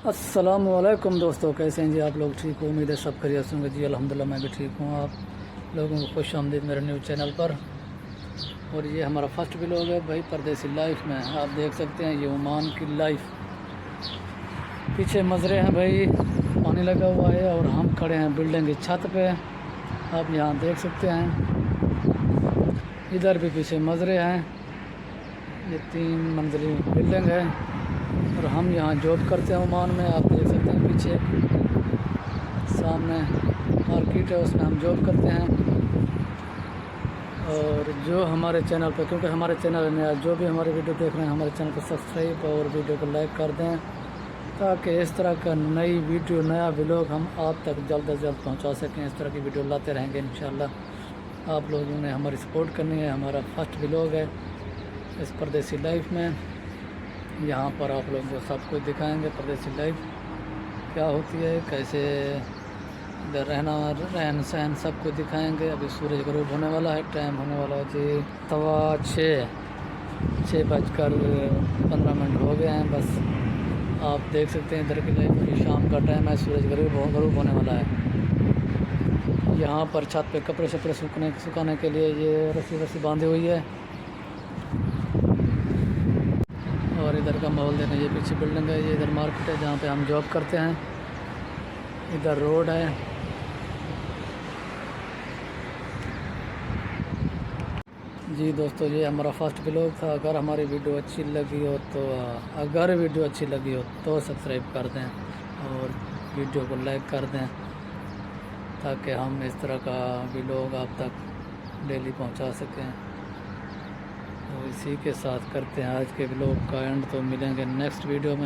अस्सलामुअलैकुम दोस्तों, कैसे हैं जी आप लोग? ठीक हो? उम्मीद है सब खैरियत से होंगे जी। अल्हम्दुलिल्लाह मैं भी ठीक हूँ। आप लोगों को खुश आमदीद मेरे न्यूज़ चैनल पर। और ये हमारा फर्स्ट व्लॉग है भाई परदेसी लाइफ में। आप देख सकते हैं ये ओमान की लाइफ। पीछे मज़रे हैं भाई, पानी लगा हुआ है और हम खड़े हैं बिल्डिंग की छत पे। आप यहाँ देख सकते हैं, इधर भी पीछे मज़रे हैं। ये 3 मंजिली बिल्डिंग है और हम यहाँ जॉब करते हैं ओमान में। आप देख सकते हैं पीछे सामने मार्केट है, उसमें हम जॉब करते हैं। और जो हमारे चैनल पर, क्योंकि हमारे चैनल में जो भी हमारे वीडियो देख रहे हैं, हमारे चैनल को सब्सक्राइब और वीडियो को लाइक कर दें, ताकि इस तरह का नई वीडियो, नया व्लॉग हम आप तक जल्द से जल्द पहुंचा सकें। इस तरह की वीडियो लाते रहेंगे इंशाल्लाह। आप लोगों ने हमारी सपोर्ट करनी है। हमारा फर्स्ट व्लॉग है इस परदेसी लाइफ में। यहाँ पर आप लोगों को सब कुछ दिखाएंगे, परदेसी लाइफ क्या होती है, कैसे इधर रहन सहन सब कुछ दिखाएंगे। अभी सूरज गरूब होने वाला है, टाइम होने वाला है जी 6:15 हो गए हैं बस। आप देख सकते हैं इधर की लाइफ की शाम का टाइम है, सूरज गरूब होने वाला है। यहाँ पर छत पे कपड़े शपड़े सुखाने के लिए ये रस्सी बांधी हुई है। और इधर का माहौल देखें, ये पीछे बिल्डिंग है, ये इधर मार्केट है जहाँ पे हम जॉब करते हैं। इधर रोड है। जी दोस्तों, ये हमारा फर्स्ट व्लॉग था। अगर हमारी वीडियो अच्छी लगी हो तो सब्सक्राइब कर दें और वीडियो को लाइक कर दें, ताकि हम इस तरह का व्लॉग आप तक डेली पहुंचा सकें। तो इसी के साथ करते हैं आज के व्लॉग का एंड। तो मिलेंगे नेक्स्ट वीडियो में।